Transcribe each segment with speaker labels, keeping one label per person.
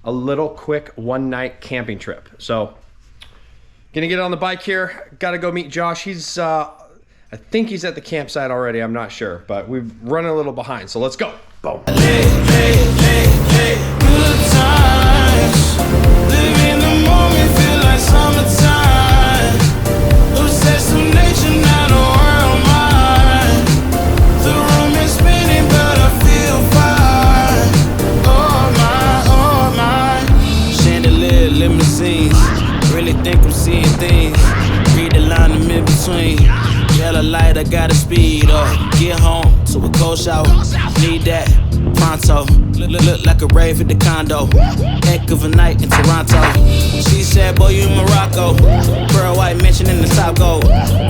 Speaker 1: a little quick one-night camping trip. So gonna get on the bike here. Gotta go meet Josh. He's I think he's at the campsite already. I'm not sure, but we've run a little behind. So let's go. Boom.
Speaker 2: Good times. Live in the moment, feel like summertime. Obsessed with nature, not a world mine. The room is spinning, but I feel fine. Oh my. Chandelier, limousines. Really think I'm seeing things. Read the line I'm in between. Yellow light, I gotta speed up. Get home to a cold shower. Need that pronto. Look like a rave at the condo. Heck of a night in Toronto. She said, boy, you in Morocco. Pearl white mention in the top gold.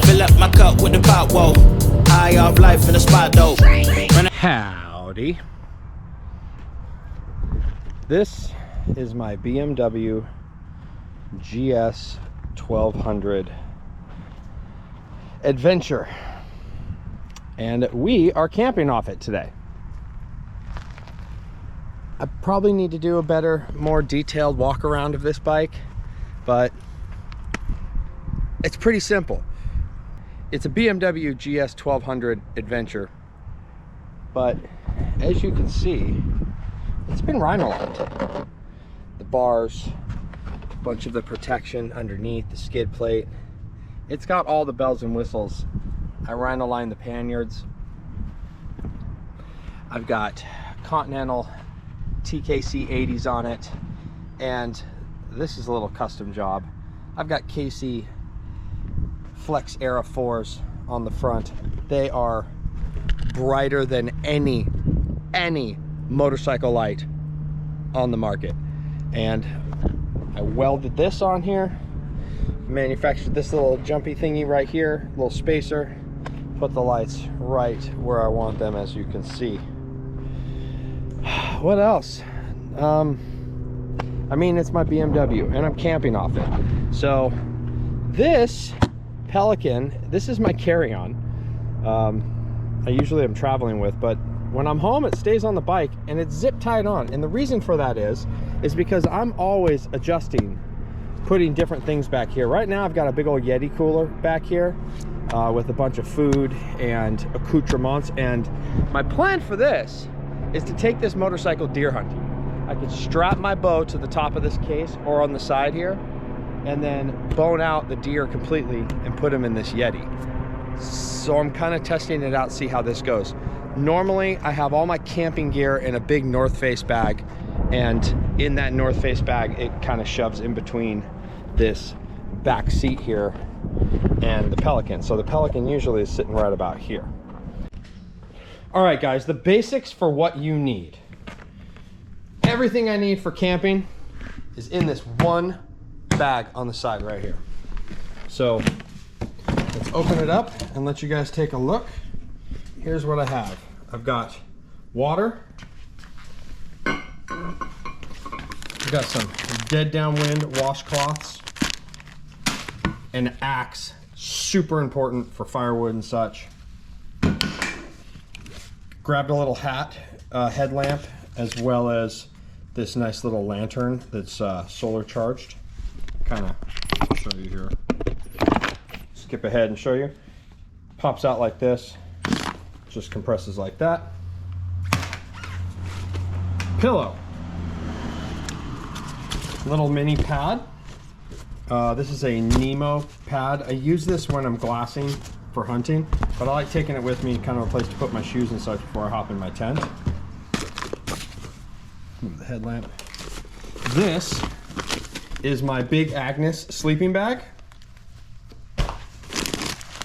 Speaker 2: Fill up my cup with the pot, whoa. High off life in the spot, though.
Speaker 1: Howdy. This is my BMW GS 1200 Adventure, and we are camping off it today. I probably need to do a better, more detailed walk around of this bike, but it's pretty simple. It's a BMW GS 1200 Adventure, but as you can see, it's been rhino-lined. The bars, a bunch of the protection underneath, the skid plate. It's got all the bells and whistles. I rhino-lined the panniers. I've got Continental TKC 80s on it, and this is a little custom job. I've got KC Flex Era 4s on the front. They are brighter than any motorcycle light on the market. And I welded this on here, manufactured this little jumpy thingy right here, little spacer, put the lights right where I want them, as you can see. What else? I mean, it's my BMW and I'm camping off it. So this Pelican, this is my carry-on. I usually am traveling with, but when I'm home, it stays on the bike and it's zip tied on. And the reason for that is because I'm always adjusting, putting different things back here. Right now I've got a big old Yeti cooler back here with a bunch of food and accoutrements, and my plan for this is to take this motorcycle deer hunting. I could strap my bow to the top of this case or on the side here and then bone out the deer completely and put him in this Yeti. So I'm kind of testing it out, see how this goes. Normally I have all my camping gear in a big North Face bag, and in that North Face bag it kind of shoves in between this back seat here and the Pelican. So the Pelican usually is sitting right about here. All right guys, the basics for what you need. Everything I need for camping is in this one bag on the side right here. So let's open it up and let you guys take a look. Here's what I have. I've got water. I've got some dead downwind washcloths. An axe, super important for firewood and such. Grabbed a little hat, headlamp, as well as this nice little lantern that's solar charged. Kind of show you here. Skip ahead and show you. Pops out like this. Just compresses like that. Pillow. Little mini pad. This is a Nemo pad. I use this when I'm glassing for hunting, but I like taking it with me, kind of a place to put my shoes and such before I hop in my tent. Move the headlamp. This is my Big Agnes sleeping bag.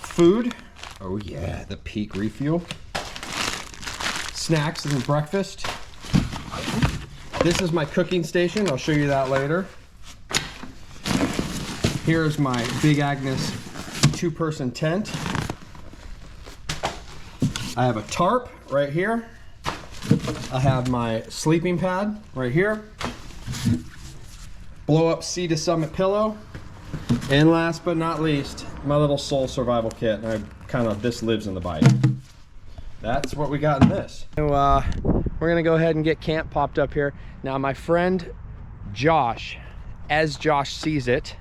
Speaker 1: Food. Oh yeah, the Peak refuel. Snacks and breakfast. This is my cooking station. I'll show you that later. Here's my Big Agnes 2-person tent. I have a tarp right here. I have my sleeping pad right here. Blow up Sea to Summit pillow. And last but not least, my little Soul survival kit. This lives in the bike. That's what we got in this. So, we're gonna go ahead and get camp popped up here. Now my friend Josh, as Josh sees it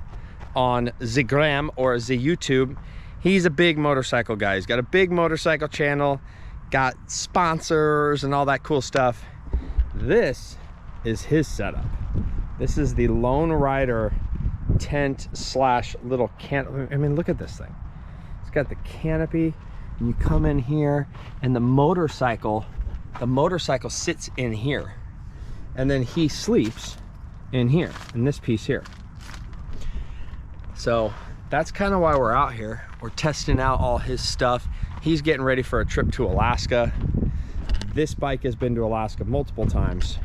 Speaker 1: on the gram or the YouTube. He's a big motorcycle guy. He's got a big motorcycle channel, got sponsors and all that cool stuff. This is his setup. This is the Lone Rider tent slash little canopy. I mean, look at this thing. It's got the canopy, and you come in here, and the motorcycle sits in here, and then he sleeps in here, in this piece here. So that's kind of why we're out here. We're testing out all his stuff. He's getting ready for a trip to Alaska. This bike has been to Alaska multiple times,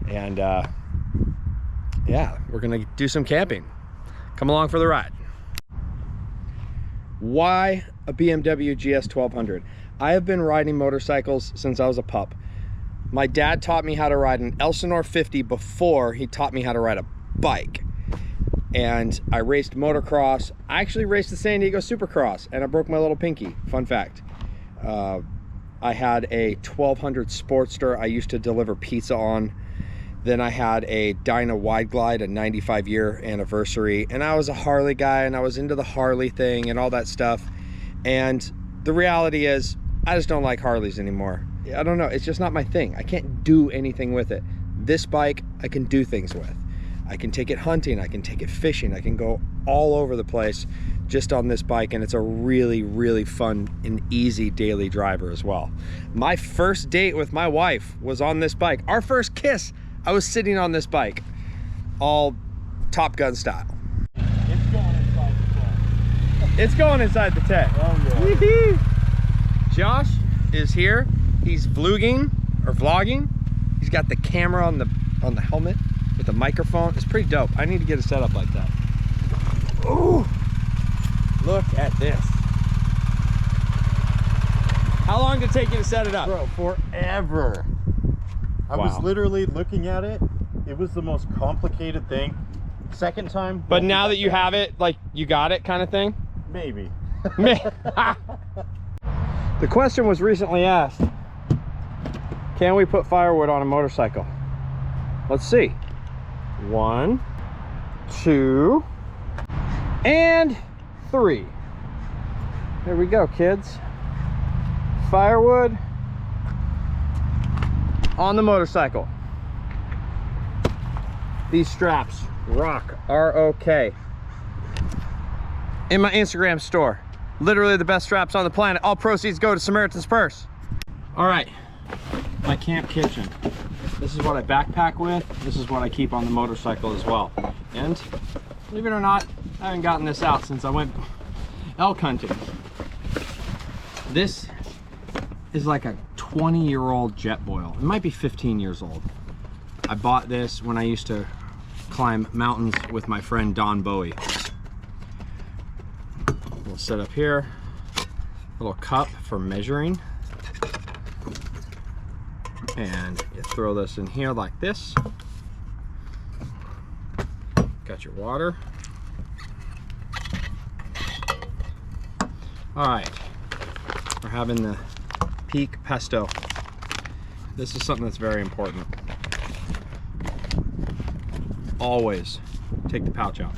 Speaker 1: and yeah, we're gonna do some camping. Come along for the ride. Why a BMW GS 1200? I have been riding motorcycles since I was a pup. My dad taught me how to ride an Elsinore 50 before he taught me how to ride a bike. And I raced motocross. I actually raced the San Diego Supercross, and I broke my little pinky. Fun fact. I had a 1200 Sportster I used to deliver pizza on. Then I had a Dyna Wide Glide, a 95-year anniversary, and I was a Harley guy, and I was into the Harley thing and all that stuff. And the reality is, I just don't like Harleys anymore. I don't know, it's just not my thing. I can't do anything with it. This bike, I can do things with. I can take it hunting, I can take it fishing, I can go all over the place just on this bike, and it's a really, really fun and easy daily driver as well. My first date with my wife was on this bike. Our first kiss, I was sitting on this bike, all Top Gun style.
Speaker 3: It's going inside the tent.
Speaker 1: It's going inside the tent.
Speaker 3: Oh yeah.
Speaker 1: Josh is here. He's vlogging or vlogging. He's got the camera on the helmet with the microphone. It's pretty dope. I need to get a setup like that. Ooh, look at this. How long did it take you to set it up?
Speaker 3: Bro, forever. I was
Speaker 1: Wow.
Speaker 3: literally looking at it. It was the most complicated thing. Second time.
Speaker 1: But now that you have it, like you got it kind of thing?
Speaker 3: Maybe.
Speaker 1: The question was recently asked, can we put firewood on a motorcycle? Let's see. 1, 2, and 3. There we go, kids. Firewood on the motorcycle. These straps rock, R-O-K. In my Instagram store. Literally the best straps on the planet. All proceeds go to Samaritan's Purse. All right, my camp kitchen. This is what I backpack with. This is what I keep on the motorcycle as well. And believe it or not, I haven't gotten this out since I went elk hunting. This is like a 20-year-old Jetboil. It might be 15 years old. I bought this when I used to climb mountains with my friend Don Bowie. We'll set up here, little cup for measuring. And you throw this in here like this. Got your water. All right, we're having the peak pesto. This is something that's very important. Always take the pouch out.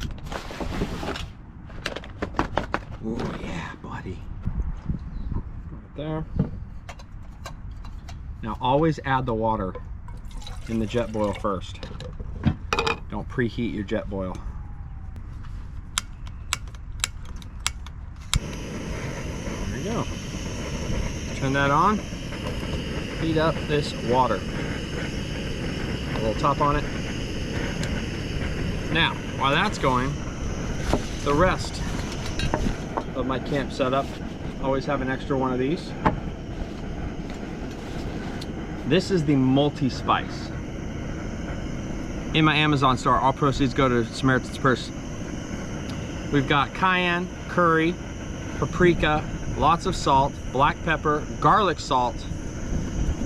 Speaker 1: Oh yeah, buddy. Right there. Now always add the water in the Jetboil first. Don't preheat your Jetboil. There you go. Turn that on. Heat up this water. A little top on it. Now, while that's going, the rest of my camp setup, always have an extra one of these. This is the multi-spice. In my Amazon store, all proceeds go to Samaritan's Purse. We've got cayenne, curry, paprika, lots of salt, black pepper, garlic salt,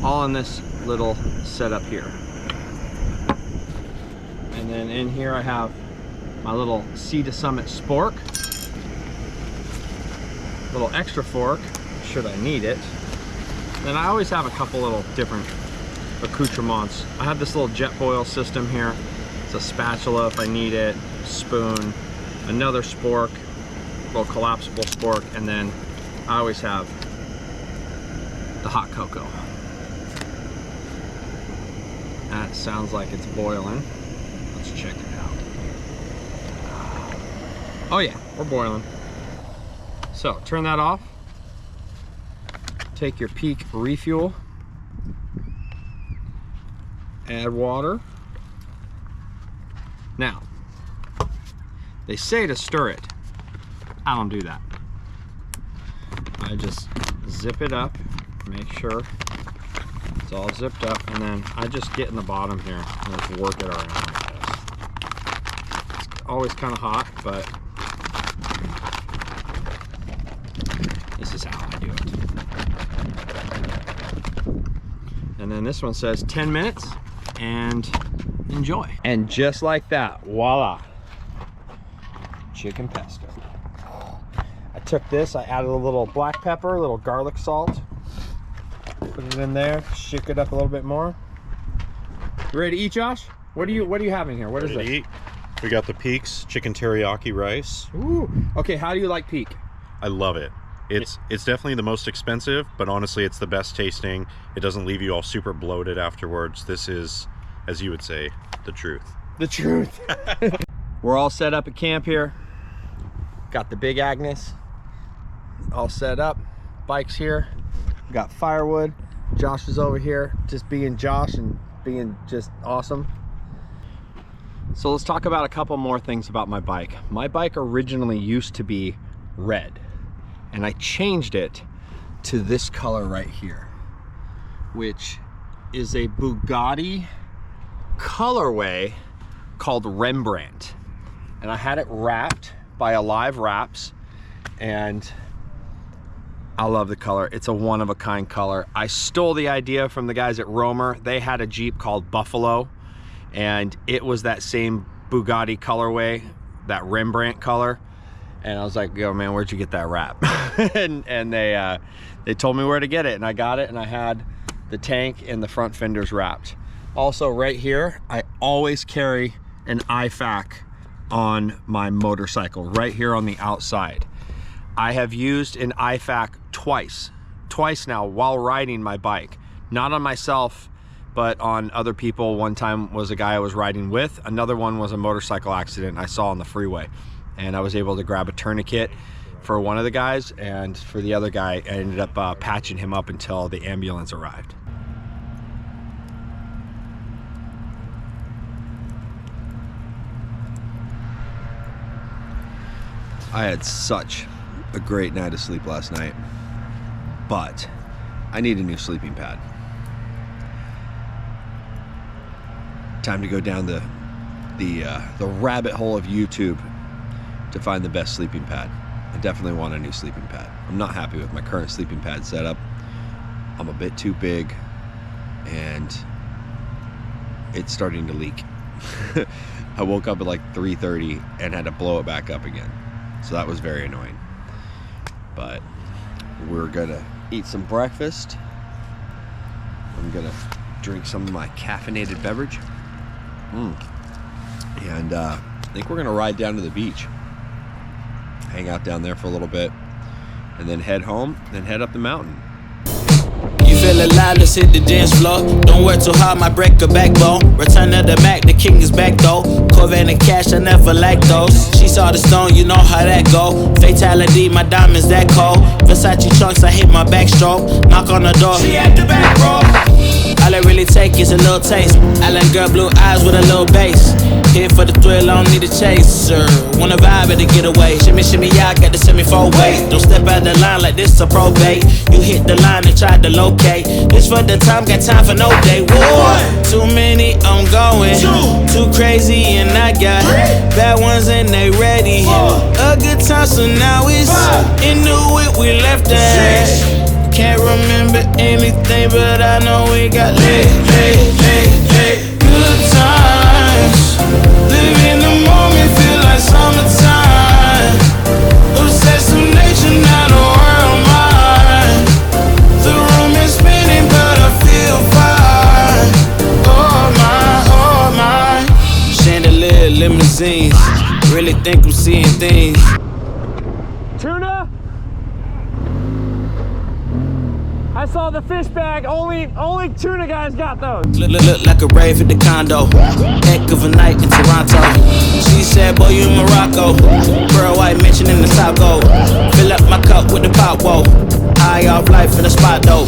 Speaker 1: all in this little setup here. And then in here I have my little Sea to Summit spork, little extra fork, should I need it. Then I always have a couple little different accoutrements. I have this little Jetboil system here. It's a spatula if I need it, spoon, another spork, little collapsible spork, and then I always have the hot cocoa. That sounds like it's boiling. Let's check it out. Oh yeah, we're boiling. So turn that off. Take your Peak refuel. Add water. Now, they say to stir it. I don't do that. I just zip it up, make sure it's all zipped up, and then I just get in the bottom here and just work it around like this. It's always kind of hot, but this is how I do it. And then this one says 10 minutes and enjoy. And just like that, voila, chicken pesto. I took this, I added a little black pepper, a little garlic salt, put it in there, shake it up a little bit more. You ready to eat, Josh? What are you having here? What is this?
Speaker 3: Eat. We got the Peak's chicken teriyaki rice.
Speaker 1: Ooh. Okay, how do you like Peak?
Speaker 3: I love it. It's definitely the most expensive, but honestly it's the best tasting. It doesn't leave you all super bloated afterwards. This is, as you would say, the truth.
Speaker 1: The truth. We're all set up at camp here. Got the big Agnes all set up. Bike's here. Got firewood. Josh is over here just being Josh and being just awesome. So let's talk about a couple more things about my bike. My bike originally used to be red, and I changed it to this color right here, which is a Bugatti colorway called Rembrandt. And I had it wrapped by Alive Wraps, and I love the color. It's a one-of-a-kind color. I stole the idea from the guys at Romer. They had a Jeep called Buffalo, and it was that same Bugatti colorway, that Rembrandt color. And I was like, yo man, where'd you get that wrap? and they told me where to get it, and I got it, and I had the tank and the front fenders wrapped. Also right here, I always carry an IFAC on my motorcycle, right here on the outside. I have used an IFAC twice now while riding my bike. Not on myself, but on other people. One time was a guy I was riding with. Another one was a motorcycle accident I saw on the freeway. And I was able to grab a tourniquet for one of the guys, and for the other guy, I ended up patching him up until the ambulance arrived. I had such a great night of sleep last night, but I need a new sleeping pad. Time to go down the rabbit hole of YouTube to find the best sleeping pad. I definitely want a new sleeping pad. I'm not happy with my current sleeping pad setup. I'm a bit too big, and it's starting to leak. I woke up at like 3:30 and had to blow it back up again. So that was very annoying. But we're gonna eat some breakfast. I'm gonna drink some of my caffeinated beverage. And I think we're gonna ride down to the beach. Hang out down there for a little bit, and then head home, then head up the mountain.
Speaker 2: You feel alive, let's hit the dance floor. Don't work too hard, might break a backbone. Return of the Mac, the king is back though. Corvette and cash, I never like those. She saw the stone, you know how that go. Fatality, my diamonds that cold. Versace trunks, I hit my backstroke. Knock on the door, she at the back row. All I really take is a little taste. I like girl blue eyes with a little bass. Here for the thrill, I don't need a chaser. Wanna vibe at the getaway. Shimmy, shimmy, yeah, I got the semi-fold weight. Don't step out the line like this a probate. You hit the line and try to locate. This for the time, got time for no day. One, too many, I'm going. Too crazy and I got bad ones and they ready. A good time, so now it's into it, we left that. Can't remember anything, but I know we got lit. Good times, live in the moment, feel like summertime. Obsessed with nature, not a world mine. The room is spinning, but I feel fine. Oh my, oh my. Chandelier limousines. Really think I'm seeing things.
Speaker 1: Tuna? I saw the fish bag. Only tuna guys got those.
Speaker 2: Look like a rave at the condo. Heck of a night in Toronto. She said, boy, you in Morocco. Pearl white mention in the top gold. Fill up my cup with the pop, whoa. High off life in the spot, though.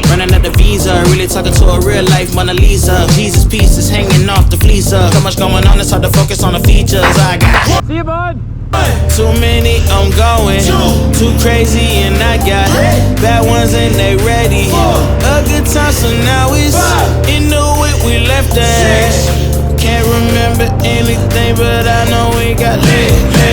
Speaker 2: Running at the visa, really talking to a real life Mona Lisa. Jesus pieces hanging off the fleecer. So much going on, it's hard to focus on the features. I got.
Speaker 1: See you, bud.
Speaker 2: Too many, I'm going. Too crazy, and I got bad ones, and they ready. A good time, so now it's in the way we left at. Can't remember anything, but I know we got lit.